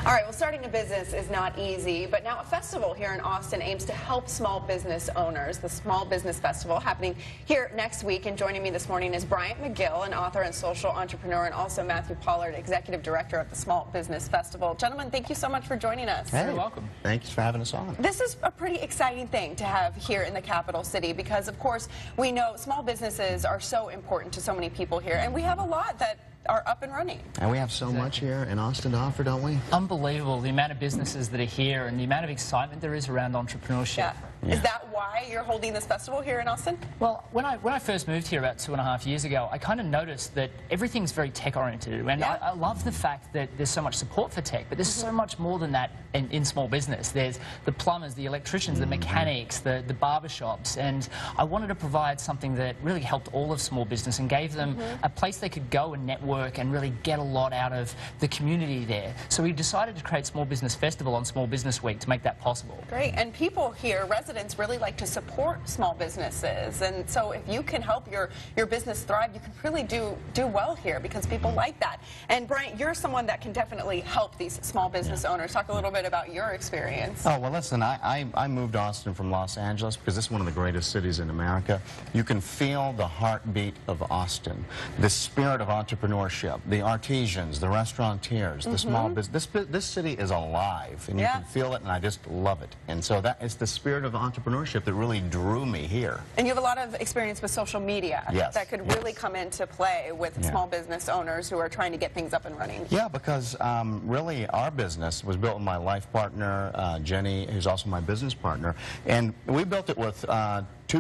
All right, well, starting a business is not easy, but now a festival here in Austin aims to help small business owners. The Small Business Festival happening here next week, and joining me this morning is Bryant McGill, an author and social entrepreneur, and also Matthew Pollard, executive director of the Small Business Festival. Gentlemen, thank you so much for joining us. Hey, you're welcome. Thanks for having us on. This is a pretty exciting thing to have here in the capital city because, of course, we know small businesses are so important to so many people here, and we have a lot that are up and running. And we have so much here in Austin to offer, don't we? Unbelievable, the amount of businesses that are here and the amount of excitement there is around entrepreneurship. Yeah. Is that why you're holding this festival here in Austin? Well, when I first moved here about 2.5 years ago, I kind of noticed that everything's very tech-oriented, and I love the fact that there's so much support for tech, but there's so much more than that in small business. There's the plumbers, the electricians, the mechanics, the barbershops, and I wanted to provide something that really helped all of small business and gave them a place they could go and network and really get a lot out of the community there. So we decided to create Small Business Festival on Small Business Week to make that possible. Great, and people here, residents, really like to support small businesses, and so if you can help your business thrive, you can really do well here because people like that. And Bryant, you're someone that can definitely help these small business owners. Talk a little bit about your experience. Oh, well, listen, I moved to Austin from Los Angeles because this is one of the greatest cities in America. You can feel the heartbeat of Austin, the spirit of entrepreneurship, the artisans, the restaurateurs, the small business. This city is alive, and you can feel it, and I just love it. And so that is the spirit of entrepreneurship that really drew me here. And you have a lot of experience with social media that could really come into play with small business owners who are trying to get things up and running. Yeah, because really our business was built with my life partner, Jenny, who's also my business partner, and we built it with 2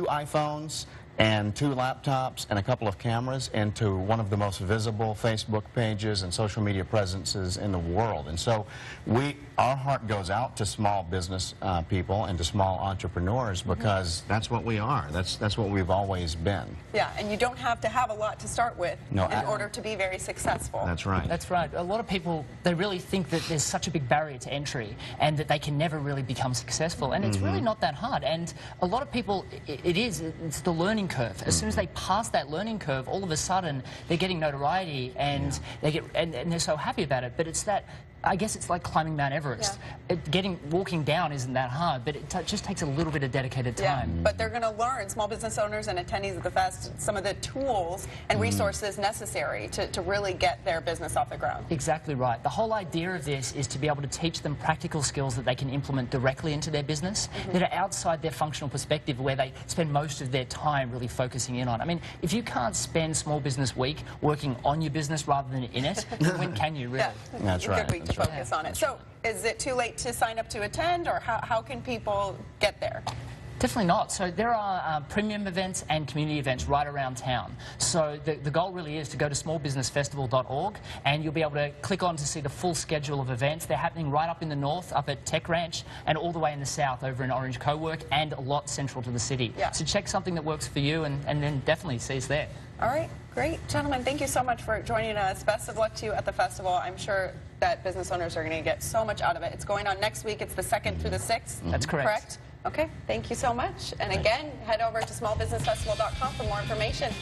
iPhones and 2 laptops and a couple of cameras into one of the most visible Facebook pages and social media presences in the world. And so our heart goes out to small business people and to small entrepreneurs because that's what we are. That's what we've always been. Yeah, and you don't have to have a lot to start with in order to be very successful. That's right. That's right. A lot of people, they really think that there's such a big barrier to entry and that they can never really become successful, and it's really not that hard. And a lot of people, it's the learning curve. As soon as they pass that learning curve, all of a sudden they're getting notoriety and and they're so happy about it. But it's that, I guess it's like climbing Mount Everest. Walking down isn't that hard, but it just takes a little bit of dedicated time. Yeah, but they're going to learn, small business owners and attendees of the fest, some of the tools and resources necessary to really get their business off the ground. Exactly right. The whole idea of this is to be able to teach them practical skills that they can implement directly into their business, that are outside their functional perspective, where they spend most of their time really focusing in on. I mean, if you can't spend Small Business Week working on your business rather than in it, then when can you really? Yeah. That's right. Good week to focus on it. So is it too late to sign up to attend, or how can people get there? Definitely not. So there are premium events and community events right around town. So the goal really is to go to smallbusinessfestival.org, and you'll be able to click on to see the full schedule of events. They're happening right up in the north, up at Tech Ranch, and all the way in the south over in Orange Co-work, and a lot central to the city. Yeah. So check something that works for you, and then definitely see us there. All right, great. Gentlemen, thank you so much for joining us. Best of luck to you at the festival. I'm sure that business owners are going to get so much out of it. It's going on next week. It's the 2nd through the 6th. That's correct. Okay, thank you so much. And again, head over to smallbusinessfestival.com for more information.